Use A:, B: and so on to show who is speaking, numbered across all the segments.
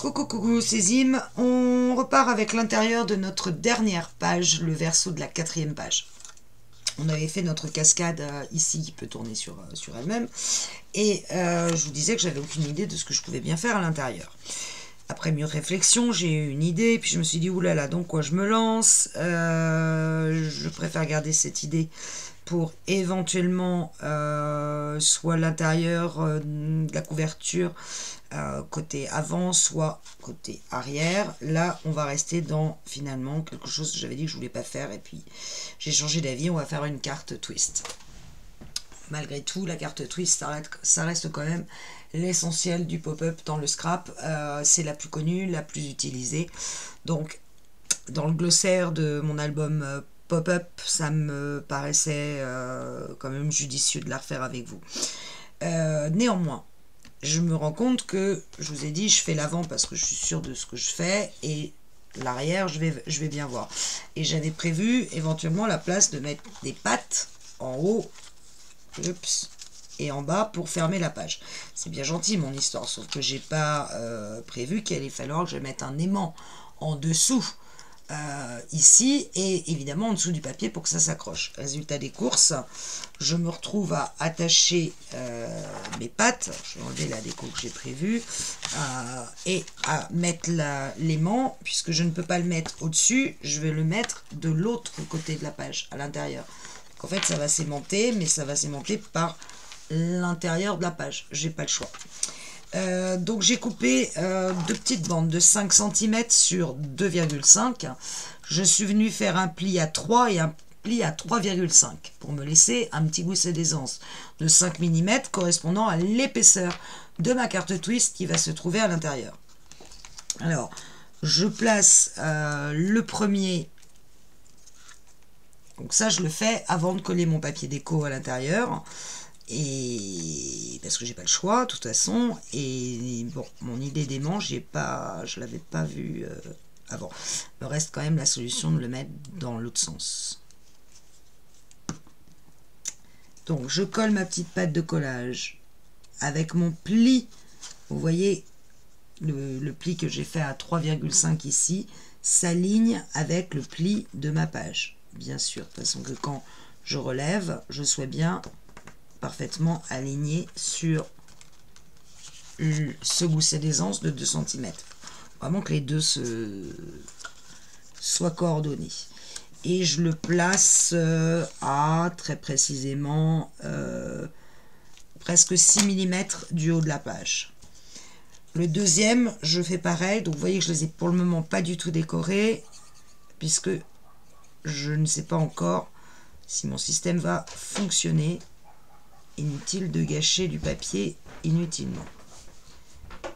A: Coucou, coucou, c'est Zim. On repart avec l'intérieur de notre dernière page, le verso de la 4e page. On avait fait notre cascade ici, qui peut tourner sur elle-même. Et je vous disais que j'avais aucune idée de ce que je pouvais bien faire à l'intérieur. Après mûre réflexion, j'ai eu une idée, puis je me suis dit, oulala, donc quoi je me lance. Je préfère garder cette idée pour éventuellement soit l'intérieur de la couverture côté avant, soit côté arrière. Là, on va rester dans finalement quelque chose que j'avais dit que je voulais pas faire, et puis j'ai changé d'avis. On va faire une carte twist. Malgré tout, la carte twist, ça reste quand même l'essentiel du pop-up dans le scrap. C'est la plus connue, la plus utilisée. Donc, dans le glossaire de mon album pop-up, ça me paraissait quand même judicieux de la refaire avec vous. Néanmoins, je me rends compte que, je vous ai dit, je fais l'avant parce que je suis sûre de ce que je fais, et l'arrière, je vais bien voir. Et j'avais prévu éventuellement la place de mettre des pattes en haut, oups, et en bas pour fermer la page. C'est bien gentil mon histoire, sauf que j'ai pas prévu qu'il allait falloir que je mette un aimant en dessous ici, et évidemment en dessous du papier pour que ça s'accroche. Résultat des courses, je me retrouve à attacher mes pattes, je vais enlever la déco que j'ai prévue, et à mettre l'aimant, puisque je ne peux pas le mettre au-dessus, je vais le mettre de l'autre côté de la page, à l'intérieur. En fait, ça va s'aimanter, mais ça va s'aimanter par l'intérieur de la page. J'ai pas le choix. Donc j'ai coupé deux petites bandes de 5 cm sur 2,5. Je suis venu faire un pli à 3 et un pli à 3,5 pour me laisser un petit gousset d'aisance de 5 mm correspondant à l'épaisseur de ma carte twist qui va se trouver à l'intérieur. Alors, je place le premier. Donc ça, je le fais avant de coller mon papier déco à l'intérieur. Et parce que j'ai pas le choix, de toute façon. Et bon, mon idée d'aimant, je l'avais pas vu avant. Il me reste quand même la solution de le mettre dans l'autre sens. Donc, je colle ma petite pâte de collage avec mon pli. Vous voyez, le pli que j'ai fait à 3,5 ici s'aligne avec le pli de ma page. Bien sûr, de toute façon que quand je relève, je sois bien parfaitement aligné sur ce gousset d'aisance de 2 cm. Vraiment que les deux soient coordonnés. Et je le place à très précisément presque 6 mm du haut de la page. Le deuxième, je fais pareil. Donc vous voyez que je les ai pour le moment pas du tout décorés, puisque je ne sais pas encore si mon système va fonctionner. Inutile de gâcher du papier inutilement.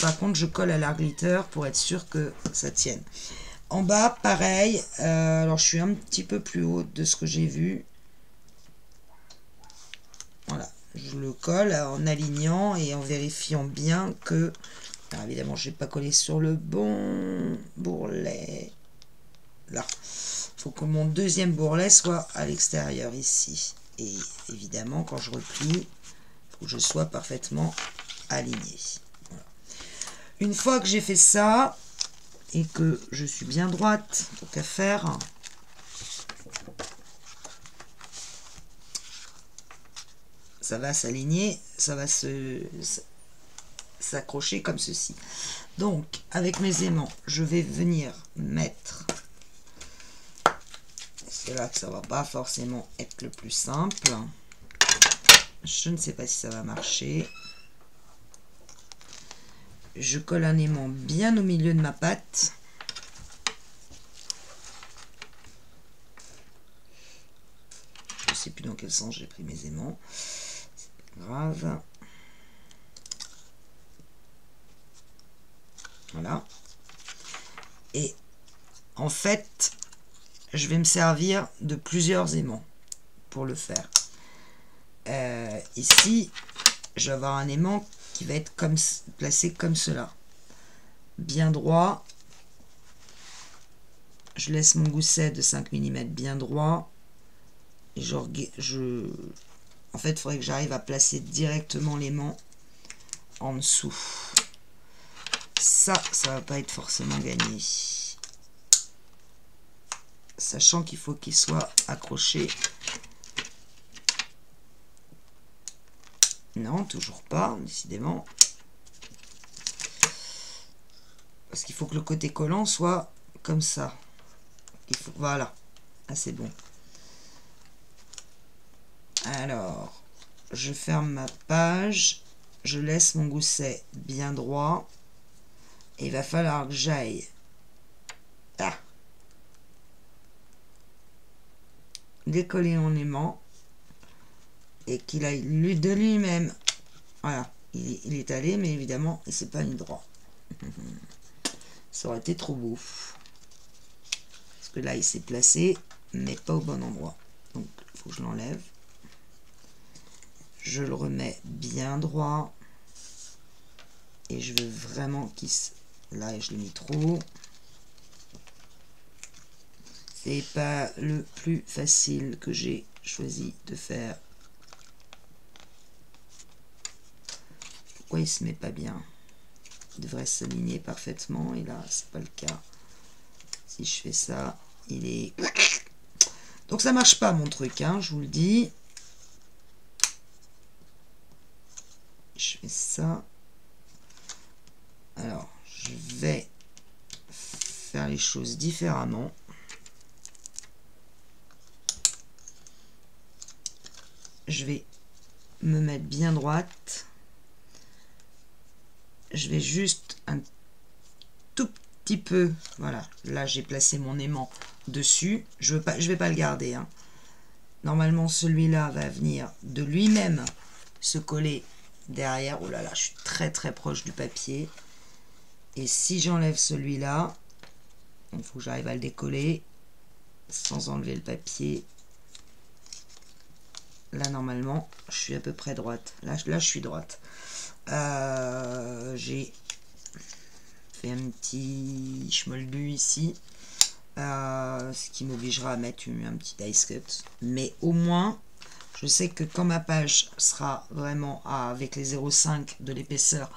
A: Par contre, je colle à l'art glitter pour être sûr que ça tienne. En bas, pareil. Alors, je suis un petit peu plus haut de ce que j'ai vu. Voilà. Je le colle en alignant et en vérifiant bien que... Alors, évidemment, je ne vais pas coller sur le bon bourrelet. Là. Il faut que mon deuxième bourrelet soit à l'extérieur ici. Et évidemment, quand je replie, il faut que je sois parfaitement aligné. Voilà. Une fois que j'ai fait ça, et que je suis bien droite, tant qu'à faire, ça va s'aligner, ça va s'accrocher comme ceci. Donc, avec mes aimants, je vais venir mettre... C'est là que ça va pas forcément être le plus simple. Je ne sais pas si ça va marcher. Je colle un aimant bien au milieu de ma pâte. Je ne sais plus dans quel sens j'ai pris mes aimants. C'est pas grave. Voilà. Et en fait... je vais me servir de plusieurs aimants pour le faire. Ici, je vais avoir un aimant qui va être placé comme cela. Bien droit. Je laisse mon gousset de 5 mm bien droit. Et en fait, il faudrait que j'arrive à placer directement l'aimant en dessous. ça va pas être forcément gagné. Sachant qu'il faut qu'il soit accroché. Non, toujours pas, décidément. Parce qu'il faut que le côté collant soit comme ça. Voilà. Ah, c'est bon. Alors, je ferme ma page. Je laisse mon gousset bien droit. Et il va falloir que j'aille décoller mon aimant. Et qu'il aille de lui-même. Voilà. Il est allé, mais évidemment, il s'est pas mis droit. Ça aurait été trop beau. Parce que là, il s'est placé, mais pas au bon endroit. Donc, il faut que je l'enlève. Je le remets bien droit. Et je veux vraiment qu'il se... Là, je l'ai mis trop. C'est pas le plus facile que j'ai choisi de faire. Pourquoi il se met pas bien? Il devrait s'aligner parfaitement. Et là, c'est pas le cas. Si je fais ça, il est... Donc ça marche pas mon truc, hein, je vous le dis. Je fais ça. Alors, je vais faire les choses différemment. Je vais me mettre bien droite. Je vais juste un tout petit peu, voilà, là j'ai placé mon aimant dessus. Je vais pas le garder, hein. Normalement celui-là va venir de lui-même se coller derrière. Oh là là, je suis très très proche du papier. Et si j'enlève celui-là, il faut que j'arrive à le décoller sans enlever le papier. Là normalement je suis à peu près droite. Là je suis droite. J'ai fait un petit schmolbu ici, ce qui m'obligera à mettre un petit dice cut. Mais au moins, je sais que quand ma page sera vraiment avec les 0,5 de l'épaisseur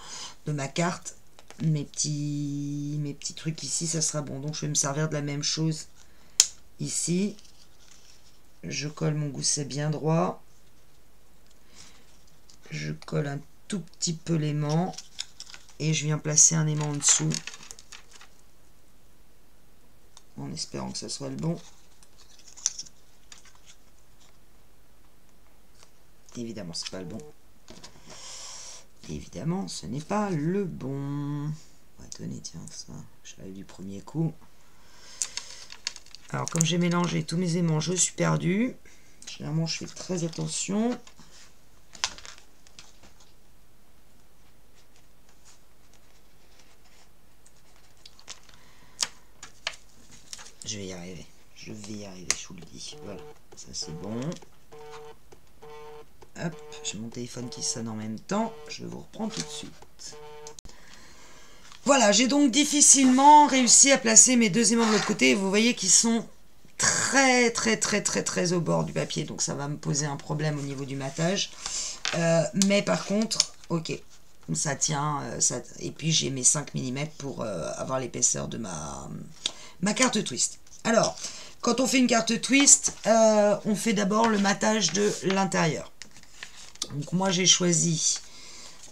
A: de ma carte, mes petits trucs ici, ça sera bon. Donc je vais me servir de la même chose ici. Je colle mon gousset bien droit. Je colle un tout petit peu l'aimant et je viens placer un aimant en dessous en espérant que ça soit le bon. Évidemment c'est pas le bon, évidemment ce n'est pas le bon. On va donner, tiens, ça j'avais du premier coup. Alors comme j'ai mélangé tous mes aimants, je suis perdu. Généralement je fais très attention. Je vais y arriver, je vous le dis. Voilà, ça c'est bon. Hop, j'ai mon téléphone qui sonne en même temps, je vous reprends tout de suite. Voilà, j'ai donc difficilement réussi à placer mes deux aimants de l'autre côté. Vous voyez qu'ils sont très au bord du papier, donc ça va me poser un problème au niveau du matage. Mais par contre, ok, ça tient, et puis j'ai mes 5 mm pour avoir l'épaisseur de ma carte twist. Alors, quand on fait une carte twist, on fait d'abord le matage de l'intérieur. Donc moi j'ai choisi,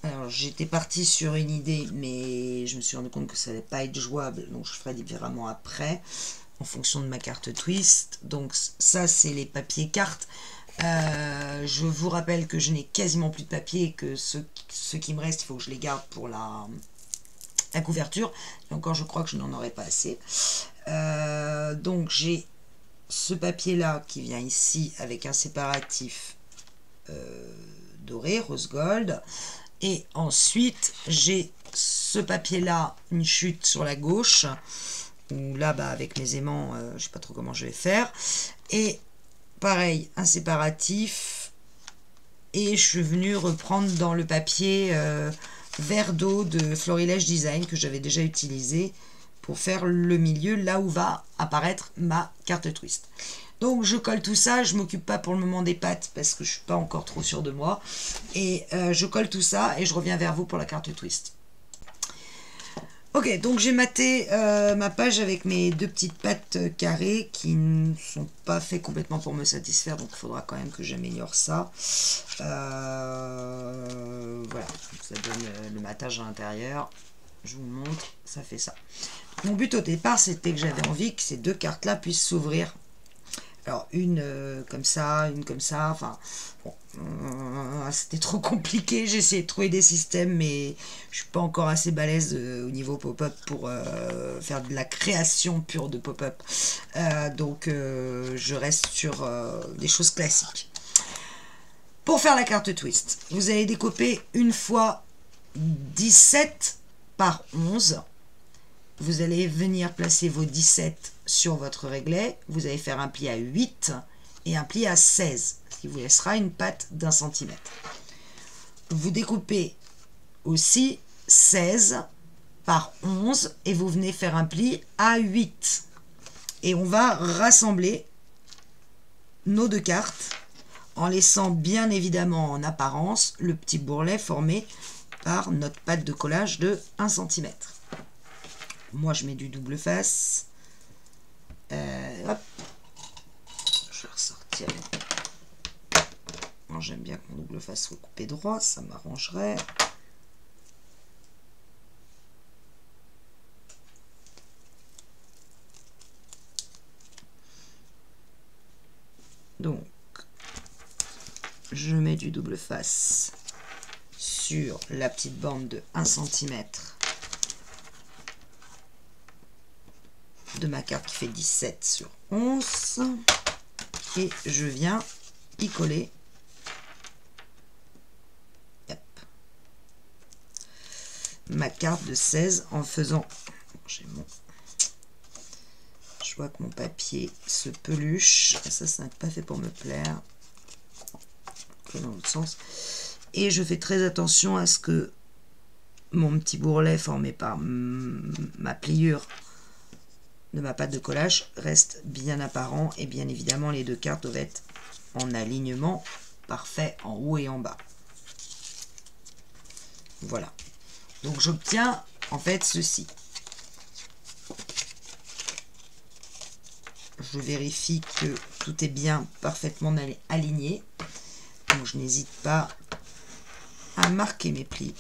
A: alors j'étais partie sur une idée, mais je me suis rendu compte que ça n'allait pas être jouable, donc je ferai différemment après, en fonction de ma carte twist. Donc ça c'est les papiers cartes. Je vous rappelle que je n'ai quasiment plus de papier et que ceux qui me restent, il faut que je les garde pour la couverture. Et encore, je crois que je n'en aurai pas assez. Donc j'ai ce papier là qui vient ici avec un séparatif doré, rose gold. Et ensuite j'ai ce papier là, une chute sur la gauche, où là avec mes aimants, je sais pas trop comment je vais faire. Et pareil, un séparatif. Et je suis venue reprendre dans le papier vert d'eau de Florilège Design que j'avais déjà utilisé pour faire le milieu, là où va apparaître ma carte twist. Donc je colle tout ça, je m'occupe pas pour le moment des pattes parce que je suis pas encore trop sûre de moi. Et je colle tout ça et je reviens vers vous pour la carte twist. Ok, donc j'ai maté ma page avec mes deux petites pattes carrées qui ne sont pas faites complètement pour me satisfaire, donc il faudra quand même que j'améliore ça. Voilà, ça donne le matage à l'intérieur. Je vous le montre, ça fait ça. Mon but au départ, c'était que j'avais envie que ces deux cartes-là puissent s'ouvrir. Alors, une comme ça, une comme ça, enfin, bon, c'était trop compliqué, j'ai essayé de trouver des systèmes, mais je suis pas encore assez balèze au niveau pop-up pour faire de la création pure de pop-up. Donc, je reste sur des choses classiques. Pour faire la carte twist, vous allez découper une fois 17 par 11. Vous allez venir placer vos 17 sur votre réglet. Vous allez faire un pli à 8 et un pli à 16, ce qui vous laissera une patte d'1 cm. Vous découpez aussi 16 par 11 et vous venez faire un pli à 8. Et on va rassembler nos deux cartes en laissant bien évidemment en apparence le petit bourrelet formé par notre patte de collage de 1 cm. Moi, je mets du double face. Hop. Je vais ressortir. Moi, j'aime bien que mon double face soit coupé droit. Ça m'arrangerait. Donc, je mets du double face sur la petite bande de 1 cm. De ma carte qui fait 17 sur 11 et je viens y coller ma carte de 16 en faisant je vois que mon papier se peluche, ça n'est pas fait pour me plaire, dans l'autre sens, et je fais très attention à ce que mon petit bourrelet formé par ma pliure de ma pâte de collage reste bien apparent, et bien évidemment les deux cartes doivent être en alignement parfait en haut et en bas. Voilà, donc j'obtiens en fait ceci. Je vérifie que tout est bien parfaitement aligné, donc je n'hésite pas à marquer mes plis,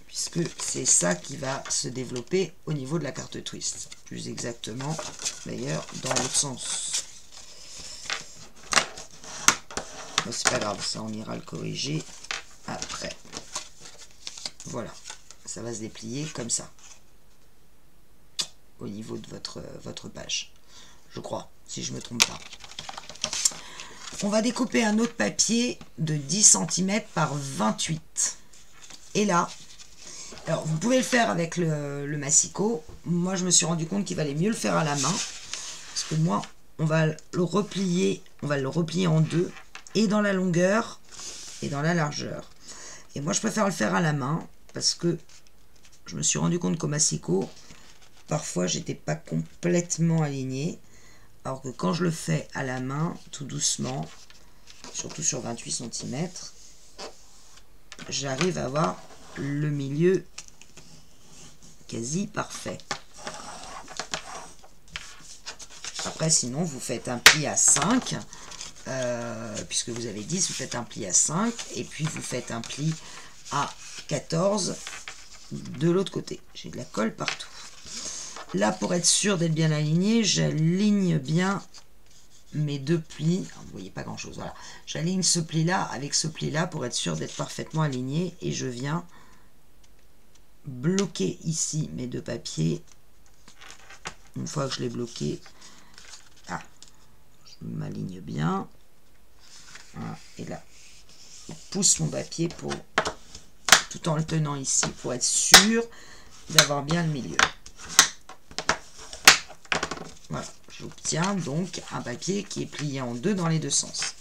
A: puisque c'est ça qui va se développer au niveau de la carte twist. Plus exactement, d'ailleurs, dans l'autre sens. Bon, c'est pas grave, ça on ira le corriger après. Voilà, ça va se déplier comme ça, au niveau de votre page. Je crois, si je ne me trompe pas. On va découper un autre papier de 10 cm par 28. Et là, alors vous pouvez le faire avec le massicot. Moi, je me suis rendu compte qu'il valait mieux le faire à la main. Parce que moi, on va le replier en deux, et dans la longueur et dans la largeur. Et moi, je préfère le faire à la main parce que je me suis rendu compte qu'au massicot, parfois, j'étais pas complètement aligné. Alors que quand je le fais à la main, tout doucement, surtout sur 28 cm, j'arrive à avoir le milieu quasi parfait. Après, sinon, vous faites un pli à 5, puisque vous avez 10, vous faites un pli à 5, et puis vous faites un pli à 14 de l'autre côté. J'ai de la colle partout. Là, pour être sûr d'être bien aligné, j'aligne bien mes deux plis. Vous voyez pas grand chose, voilà. J'aligne ce pli-là avec ce pli-là pour être sûr d'être parfaitement aligné. Et je viens bloquer ici mes deux papiers. Une fois que je l'ai bloqué, je m'aligne bien. Voilà. Et là, je pousse mon papier tout en le tenant ici pour être sûr d'avoir bien le milieu. Voilà, j'obtiens donc un papier qui est plié en deux dans les deux sens.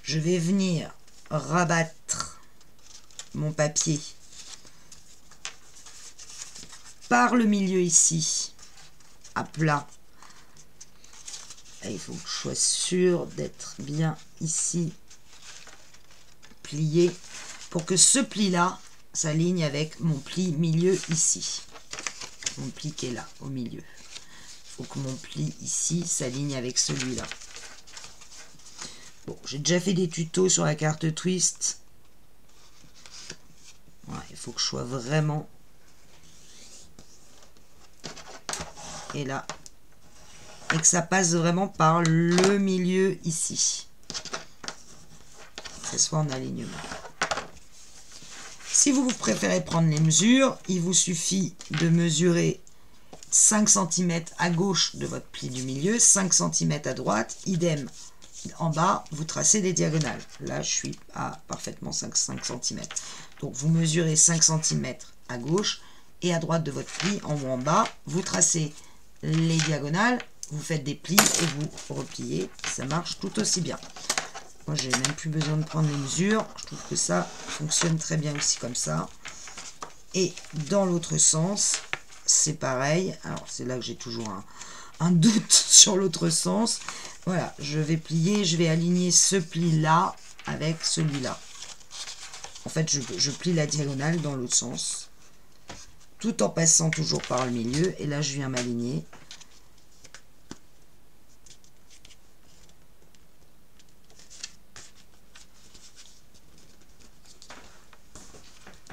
A: Je vais venir rabattre mon papier par le milieu ici, à plat. Et il faut que je sois sûr d'être bien ici plié pour que ce pli-là s'aligne avec mon pli milieu ici. Mon pli qui est là, au milieu. Il faut que mon pli ici s'aligne avec celui-là. Bon, j'ai déjà fait des tutos sur la carte twist. Ouais, il faut que je sois vraiment... Et là. Et que ça passe vraiment par le milieu ici. Que ce soit en alignement. Si vous préférez prendre les mesures, il vous suffit de mesurer 5 cm à gauche de votre pli du milieu, 5 cm à droite, idem. En bas, vous tracez des diagonales. Là, je suis à parfaitement 5 cm. Donc, vous mesurez 5 cm à gauche et à droite de votre pli, en haut en bas. Vous tracez les diagonales, vous faites des plis et vous repliez. Ça marche tout aussi bien. Moi, j'ai même plus besoin de prendre les mesures. Je trouve que ça fonctionne très bien aussi comme ça. Et dans l'autre sens, c'est pareil. Alors, c'est là que j'ai toujours un doute sur l'autre sens. Voilà, je vais plier, je vais aligner ce pli-là avec celui-là. En fait, je plie la diagonale dans l'autre sens, tout en passant toujours par le milieu. Et là, je viens m'aligner.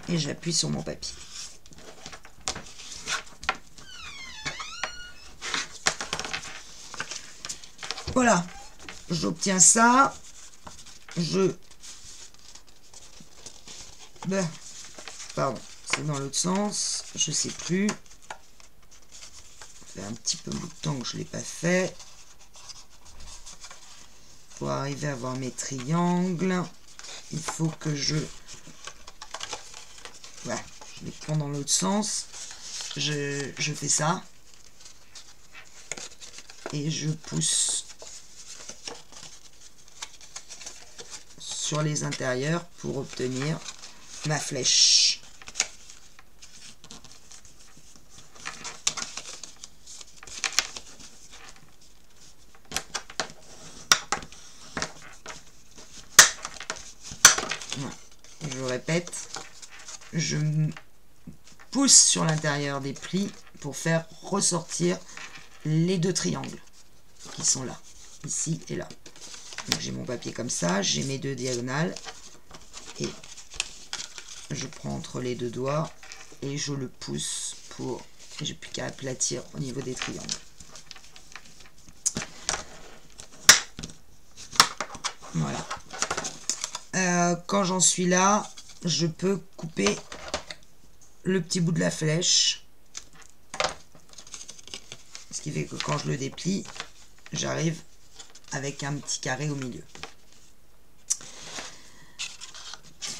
A: Et j'appuie sur mon papier. Voilà, j'obtiens ça. Pardon, c'est dans l'autre sens. Je sais plus. Ça fait un petit peu de temps que je ne l'ai pas fait. Pour arriver à avoir mes triangles, il faut que je... Voilà, je les prends dans l'autre sens. Je fais ça. Et je pousse sur les intérieurs pour obtenir ma flèche. Voilà. Je répète, je pousse sur l'intérieur des plis pour faire ressortir les deux triangles qui sont là, ici et là. Donc j'ai mon papier comme ça, j'ai mes deux diagonales et je prends entre les deux doigts et je le pousse pour... J'ai plus qu'à aplatir au niveau des triangles. Voilà. Quand j'en suis là, je peux couper le petit bout de la flèche. Ce qui fait que quand je le déplie, j'arrive avec un petit carré au milieu.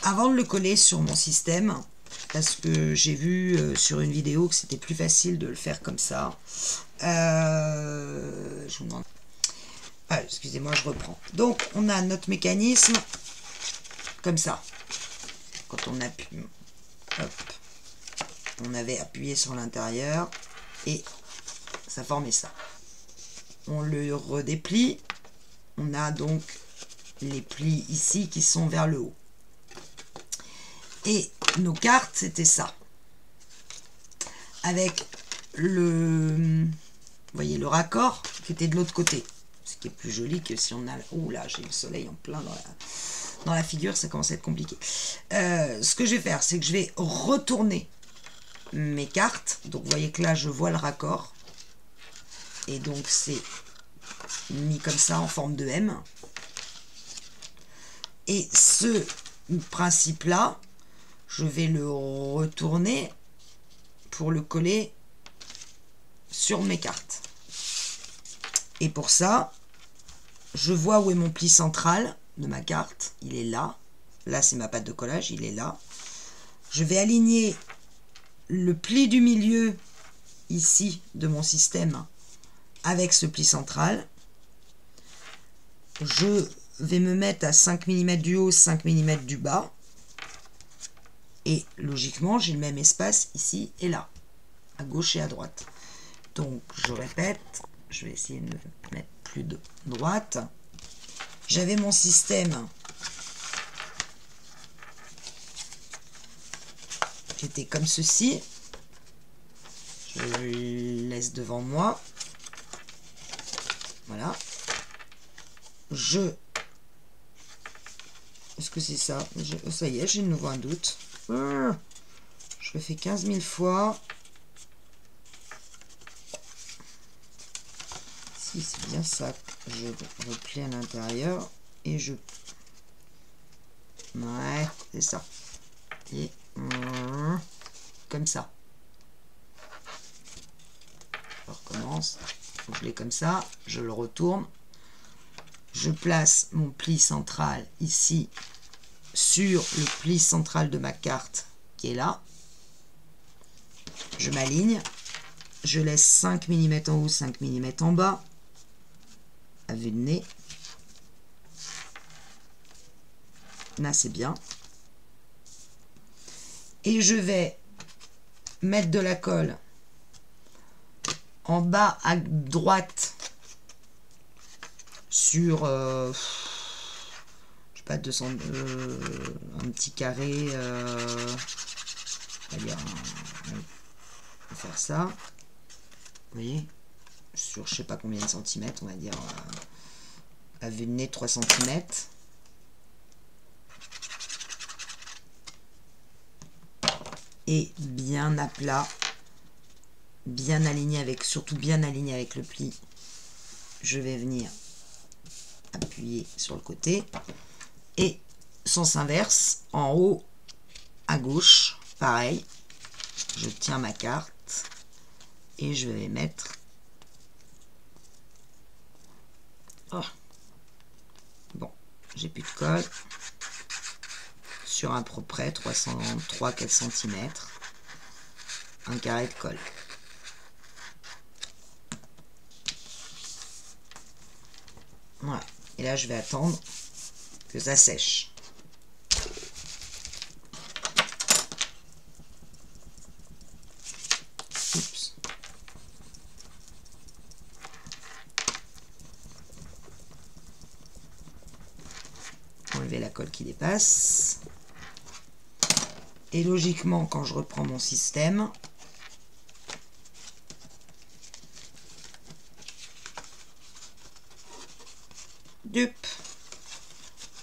A: Avant de le coller sur mon système, parce que j'ai vu sur une vidéo que c'était plus facile de le faire comme ça. Je vous demande... Ah, excusez-moi, je reprends. Donc, on a notre mécanisme comme ça. Quand on appuie, hop, on avait appuyé sur l'intérieur et ça formait ça. On le redéplie. On a donc les plis ici qui sont vers le haut. Et nos cartes, c'était ça. Avec le, vous voyez, le raccord qui était de l'autre côté. Ce qui est plus joli que si on a... Ouh là, j'ai le soleil en plein dans la figure, ça commence à être compliqué. Ce que je vais faire, c'est que je vais retourner mes cartes. Donc, vous voyez que là, je vois le raccord. Et donc, c'est mis comme ça en forme de M. Et ce principe-là, je vais le retourner pour le coller sur mes cartes. Et pour ça, je vois où est mon pli central de ma carte. Il est là. Là, c'est ma pâte de collage. Il est là. Je vais aligner le pli du milieu ici de mon système avec ce pli central. Je vais me mettre à 5 mm du haut, 5 mm du bas. Et logiquement, j'ai le même espace ici et là, à gauche et à droite. Donc, je répète, je vais essayer de me mettre plus de droite. J'avais mon système qui était comme ceci. Je le laisse devant moi. Voilà. Est-ce que c'est ça? Ça y est, j'ai de nouveau un doute. Je le fais 15 000 fois. Si c'est bien ça, je replie à l'intérieur et je... Ouais, c'est ça. Et comme ça. Je recommence. Je l'ai comme ça. Je le retourne. Je place mon pli central ici sur le pli central de ma carte qui est là. Je m'aligne. Je laisse 5 mm en haut, 5 mm en bas. À vue de nez. Là, c'est bien. Et je vais mettre de la colle en bas à droite sur je sais pas 200 un petit carré on va dire on va faire ça, vous voyez, sur je sais pas combien de centimètres, on va dire à vue de nez 3 cm. Et bien à plat, bien aligné avec, surtout bien aligné avec le pli. Je vais venir appuyer sur le côté et sens inverse, en haut à gauche, pareil. Je tiens ma carte et je vais mettre bon, j'ai plus de colle. Sur un peu près 3-4 cm, un carré de colle. Voilà. Et là, je vais attendre que ça sèche. Oups. Enlever la colle qui dépasse. Et logiquement, quand je reprends mon système,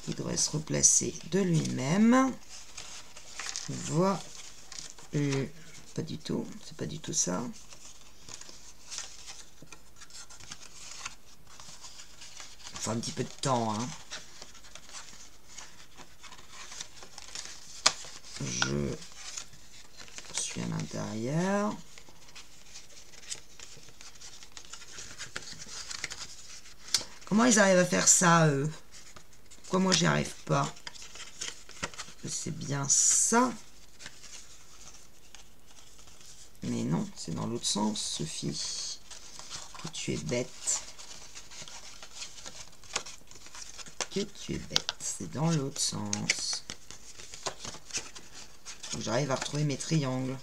A: il devrait se replacer de lui-même. Voilà. Pas du tout, c'est pas du tout ça. Enfin, un petit peu de temps, hein. Je suis à l'intérieur. Comment ils arrivent à faire ça, eux? Pourquoi moi j'y arrive pas? C'est bien ça. Mais non, c'est dans l'autre sens, Sophie. Que tu es bête. Que tu es bête. C'est dans l'autre sens. J'arrive à retrouver mes triangles.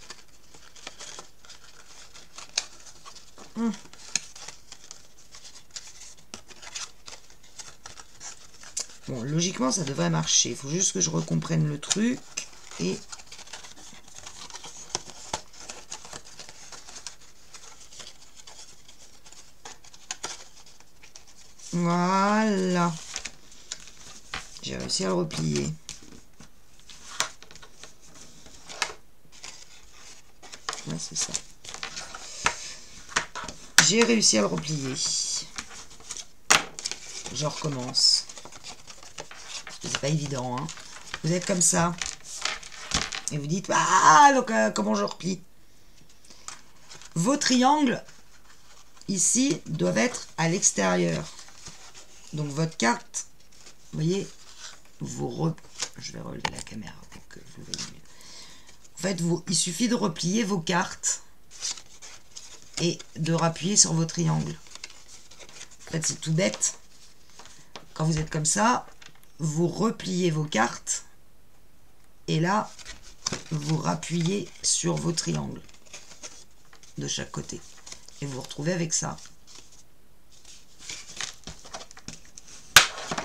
A: Bon, logiquement, ça devrait marcher. Il faut juste que je recomprenne le truc. Et... voilà. J'ai réussi à le replier. Ouais, c'est ça. J'ai réussi à le replier. Je recommence. C'est pas évident, hein. Vous êtes comme ça. Et vous dites, ah, donc comment je replie? Vos triangles, ici, doivent être à l'extérieur. Donc votre carte, vous voyez, je vais relever la caméra pour que vous voyez mieux. En fait, il suffit de replier vos cartes et de rappuyer sur vos triangles. En fait, c'est tout bête. Quand vous êtes comme ça, vous repliez vos cartes et là, vous rappuyez sur vos triangles de chaque côté. Et vous vous retrouvez avec ça.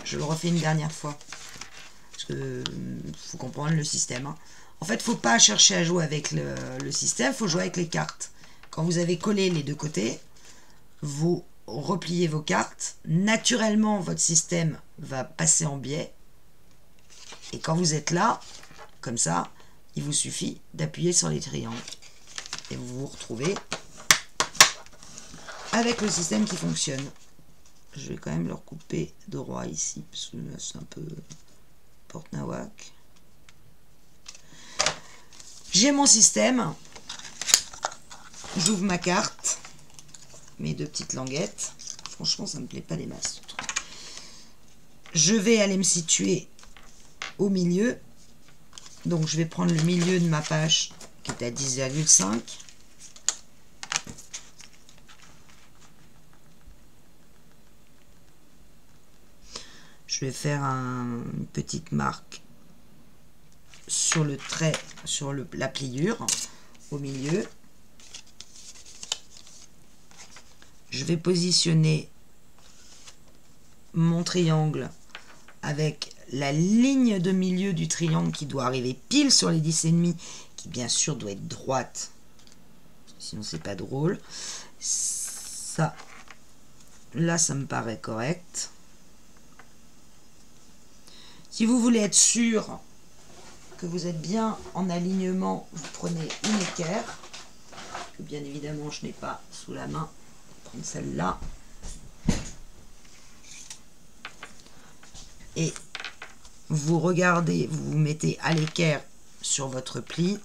A: Je le refais une dernière fois. Parce que faut comprendre le système. Hein. En fait, faut pas chercher à jouer avec le système, faut jouer avec les cartes. Quand vous avez collé les deux côtés, vous repliez vos cartes. Naturellement, votre système va passer en biais. Et quand vous êtes là, comme ça, il vous suffit d'appuyer sur les triangles. Et vous vous retrouvez avec le système qui fonctionne. Je vais quand même leur couper droit ici, parce que là c'est un peu porte-nawak. J'ai mon système. J'ouvre ma carte. Mes deux petites languettes. Franchement, ça me plaît pas des masses. Je vais aller me situer au milieu. Donc je vais prendre le milieu de ma page qui est à 10,5. Je vais faire une petite marque sur le trait, sur la pliure, au milieu. Je vais positionner mon triangle avec la ligne de milieu du triangle qui doit arriver pile sur les 10,5, qui bien sûr doit être droite, sinon c'est pas drôle. Ça, là ça me paraît correct. Si vous voulez être sûr que vous êtes bien en alignement, vous prenez une équerre, que bien évidemment je n'ai pas sous la main. Je vais prendre celle-là. Et vous regardez, vous vous mettez à l'équerre sur votre pli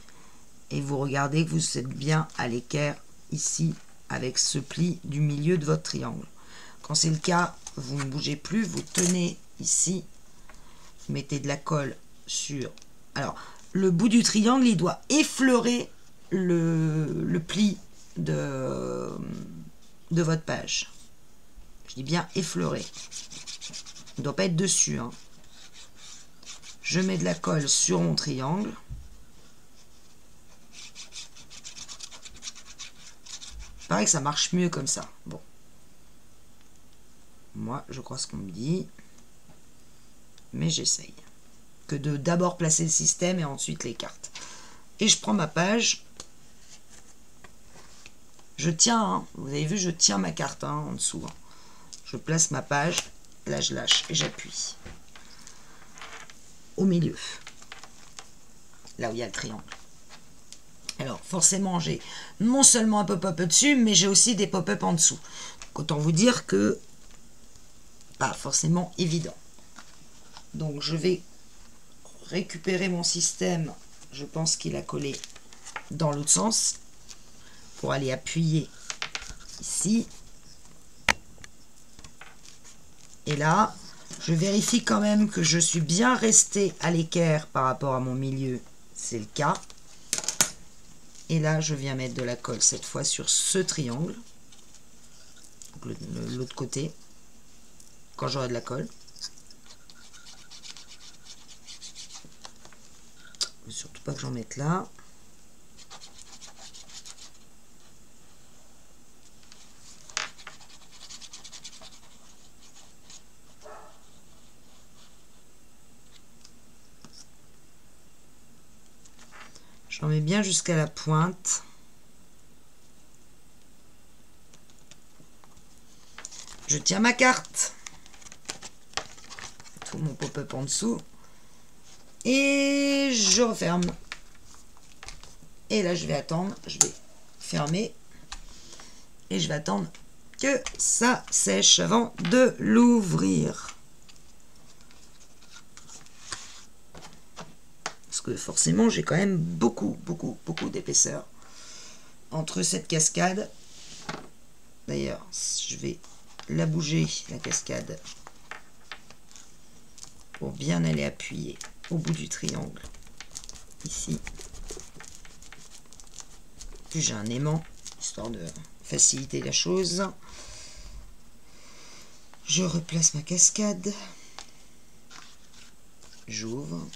A: et vous regardez que vous êtes bien à l'équerre ici avec ce pli du milieu de votre triangle. Quand c'est le cas, vous ne bougez plus, vous tenez ici. Vous mettez de la colle sur... Alors, le bout du triangle, il doit effleurer le pli de votre page. Je dis bien effleurer. Il ne doit pas être dessus. Hein. Je mets de la colle sur mon triangle. Il paraît que ça marche mieux comme ça. Bon. Moi, je crois ce qu'on me dit. Mais j'essaye. Que de d'abord placer le système et ensuite les cartes. Et je prends ma page. Je tiens, hein, vous avez vu, je tiens ma carte hein, en dessous. Hein. Je place ma page. Là, je lâche et j'appuie. Au milieu. Là où il y a le triangle. Alors, forcément, j'ai non seulement un pop-up au-dessus, mais j'ai aussi des pop-up en dessous. Donc, autant vous dire que pas forcément évident. Donc je vais récupérer mon système, je pense qu'il a collé dans l'autre sens, pour aller appuyer ici. Et là, je vérifie quand même que je suis bien resté à l'équerre par rapport à mon milieu, c'est le cas. Et là, je viens mettre de la colle cette fois sur ce triangle, l'autre côté, quand j'aurai de la colle. Surtout pas que j'en mette là. J'en mets bien jusqu'à la pointe. Je tiens ma carte. Tout mon pop-up en dessous. Et je referme. Et là, je vais attendre. Je vais fermer. Et je vais attendre que ça sèche avant de l'ouvrir. Parce que forcément, j'ai quand même beaucoup d'épaisseur entre cette cascade. D'ailleurs, je vais la bouger, la cascade, pour bien aller appuyer au bout du triangle, ici. Puis j'ai un aimant, histoire de faciliter la chose. Je replace ma cascade. J'ouvre.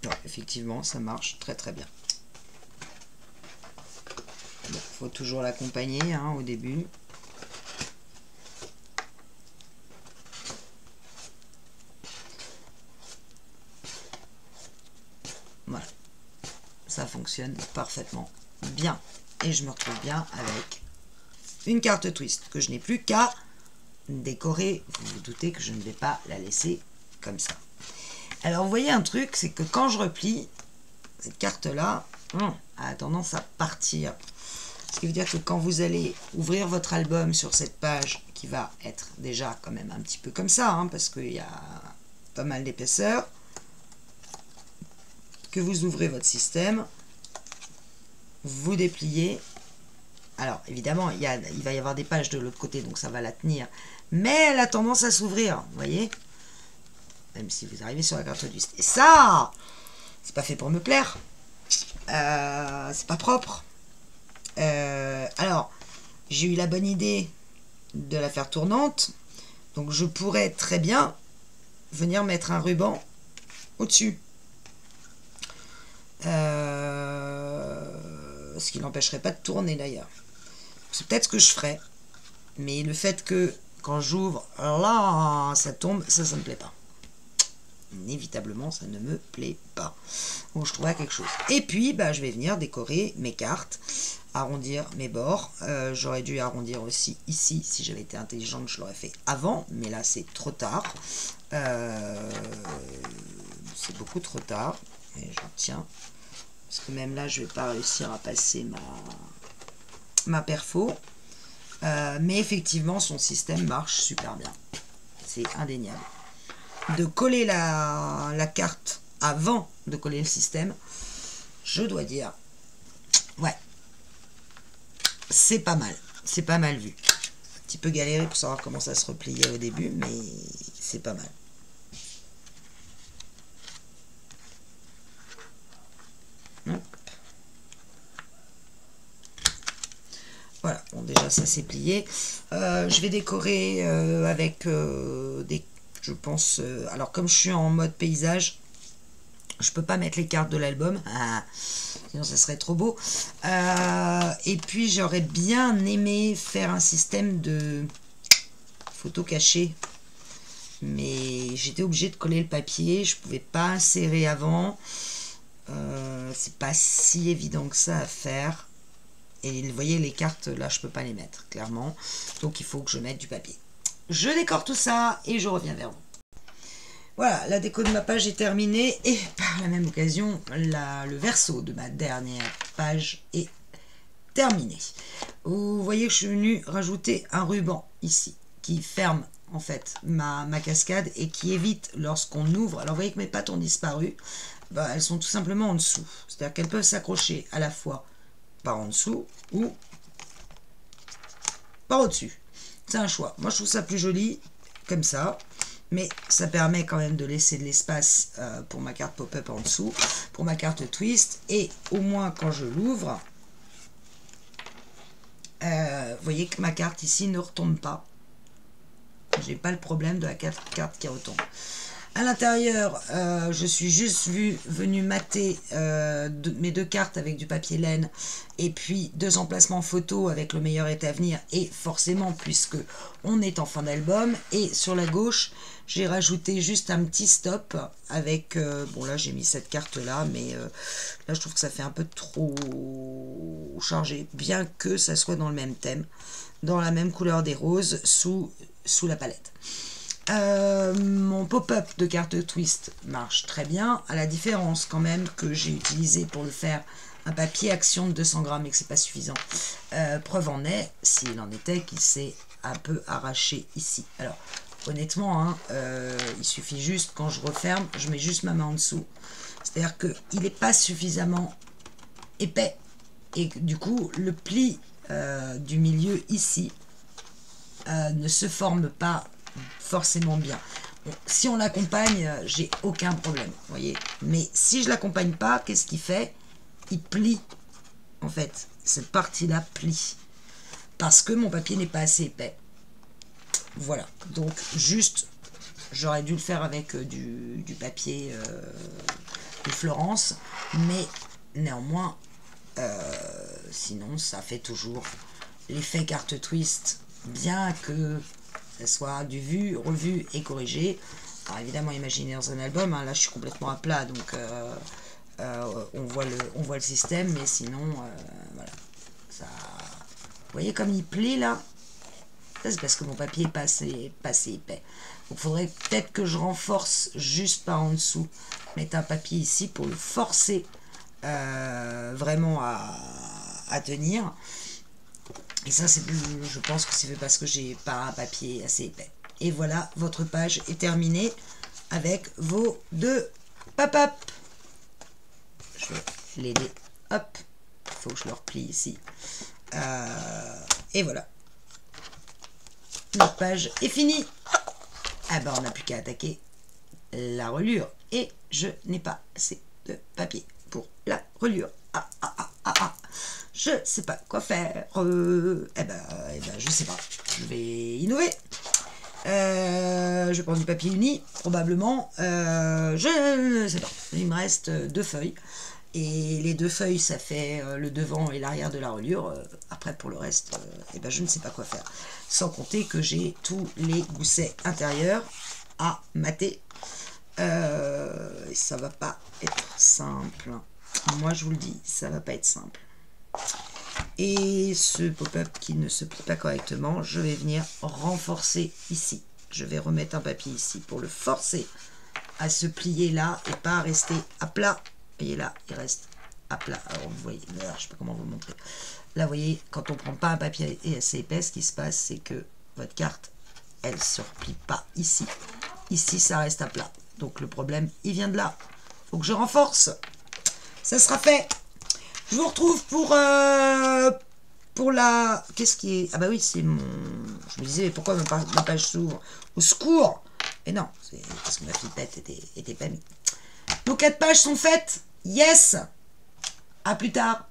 A: Ouais, effectivement, ça marche très bien. Bon, faut toujours l'accompagner hein, au début. ça fonctionne parfaitement bien. Et je me retrouve bien avec une carte twist que je n'ai plus qu'à décorer. Vous vous doutez que je ne vais pas la laisser comme ça. Alors vous voyez un truc, c'est que quand je replie, cette carte-là a tendance à partir. Ce qui veut dire que quand vous allez ouvrir votre album sur cette page, qui va être déjà quand même un petit peu comme ça, hein, parce qu'il y a pas mal d'épaisseur, que vous ouvrez votre système, vous dépliez. Alors évidemment, il va y avoir des pages de l'autre côté, donc ça va la tenir. Mais elle a tendance à s'ouvrir, vous voyez, même si vous arrivez sur la carte twist. Et ça, c'est pas fait pour me plaire. C'est pas propre. Alors, j'ai eu la bonne idée de la faire tournante. Donc je pourrais très bien venir mettre un ruban au-dessus. Ce qui n'empêcherait pas de tourner d'ailleurs. C'est peut-être ce que je ferais. Mais le fait que quand j'ouvre, là, ça tombe, ça ne me plaît pas. Inévitablement, ça ne me plaît pas. Donc je trouverai quelque chose. Et puis, bah, je vais venir décorer mes cartes, arrondir mes bords. J'aurais dû arrondir aussi ici. Si j'avais été intelligente, je l'aurais fait avant. Mais là, c'est trop tard. C'est beaucoup trop tard. Et je tiens. Parce que même là, je ne vais pas réussir à passer ma perfo. Mais effectivement, son système marche super bien. C'est indéniable. De coller la carte avant de coller le système, je dois dire, ouais, c'est pas mal. C'est pas mal vu. Un petit peu galéré pour savoir comment ça se repliait au début, mais c'est pas mal. Hop. Voilà, bon déjà ça c'est plié. Je vais décorer avec des... Je pense... alors comme je suis en mode paysage, je peux pas mettre les cartes de l'album. Sinon ça serait trop beau. Et puis j'aurais bien aimé faire un système de photos cachées. Mais j'étais obligée de coller le papier. Je pouvais pas insérer avant. C'est pas si évident que ça à faire. Et vous voyez les cartes là je peux pas les mettre clairement. Donc il faut que je mette du papier. Je décore tout ça et je reviens vers vous. Voilà, la déco de ma page est terminée et par la même occasion, le verso de ma dernière page est terminé. Vous voyez que je suis venue rajouter un ruban ici qui ferme en fait ma cascade et qui évite lorsqu'on ouvre. Alors vous voyez que mes pattes ont disparu, bah, elles sont tout simplement en dessous. C'est-à-dire qu'elles peuvent s'accrocher à la fois par en dessous ou par au-dessus. C'est un choix. Moi je trouve ça plus joli comme ça. Mais ça permet quand même de laisser de l'espace pour ma carte pop-up en dessous, pour ma carte twist. Et au moins quand je l'ouvre, vous voyez que ma carte ici ne retombe pas. J'ai pas le problème de la carte qui retombe. À l'intérieur, je suis juste venue mater mes deux cartes avec du papier laine et puis deux emplacements photos avec le meilleur est à venir et forcément puisque on est en fin d'album. Et sur la gauche, j'ai rajouté juste un petit stop avec, bon là j'ai mis cette carte là, mais là je trouve que ça fait un peu trop chargé, bien que ça soit dans le même thème, dans la même couleur des roses sous la palette. Mon pop-up de carte twist marche très bien, à la différence quand même que j'ai utilisé pour le faire un papier action de 200 grammes et que c'est pas suffisant. Preuve en est, s'il en était, qu'il s'est un peu arraché ici. Alors honnêtement, hein, il suffit juste, quand je referme, je mets juste ma main en dessous. C'est-à-dire qu'il n'est pas suffisamment épais et du coup le pli du milieu ici ne se forme pas forcément bien. Bon, si on l'accompagne, j'ai aucun problème, vous voyez. Mais si je l'accompagne pas, qu'est-ce qu'il fait? Il plie, en fait. Cette partie-là plie. Parce que mon papier n'est pas assez épais. Voilà. Donc, juste, j'aurais dû le faire avec du papier de Florence. Mais, néanmoins, sinon, ça fait toujours l'effet carte twist, bien que soit du vu, revu et corrigé. Alors évidemment, imaginez dans un album, hein, là je suis complètement à plat, donc on voit le système, mais sinon, voilà. Ça... Vous voyez comme il plaît là? Ça, c'est parce que mon papier n'est pas assez épais. Donc, il faudrait peut-être que je renforce juste par en dessous. Mettre un papier ici pour le forcer vraiment à tenir. Et ça, c'est je pense que c'est parce que j'ai pas un papier assez épais. Et voilà, votre page est terminée avec vos 2 pop-up. Je vais l'aider. Hop, il faut que je le replie ici. Et voilà. Notre page est finie. Ah ben, on n'a plus qu'à attaquer la reliure. Et je n'ai pas assez de papier pour la reliure. Je sais pas quoi faire. Eh ben, je sais pas. Je vais innover. Je vais prendre du papier uni, probablement. Je ne sais pas. Il me reste 2 feuilles. Et les 2 feuilles, ça fait le devant et l'arrière de la reliure. Après, pour le reste, je ne sais pas quoi faire. Sans compter que j'ai tous les goussets intérieurs à mater. Ça va pas être simple. Moi, je vous le dis, ça va pas être simple. Et ce pop-up qui ne se plie pas correctement, je vais venir renforcer ici. Je vais remettre un papier ici pour le forcer à se plier là et pas à rester à plat. Vous voyez là, il reste à plat. Alors vous voyez, je ne sais pas comment vous montrer. Là, vous voyez, quand on ne prend pas un papier assez épais, ce qui se passe, c'est que votre carte, elle ne se replie pas ici. Ici, ça reste à plat. Donc le problème, il vient de là. Il faut que je renforce. Ça sera fait. Je vous retrouve pour la... Qu'est-ce qui est... Ah bah oui, c'est mon... Je me disais, pourquoi ma page s'ouvre? Au secours! Et non, c'est parce que ma flippette était pas mise. Nos 4 pages sont faites. Yes! À plus tard.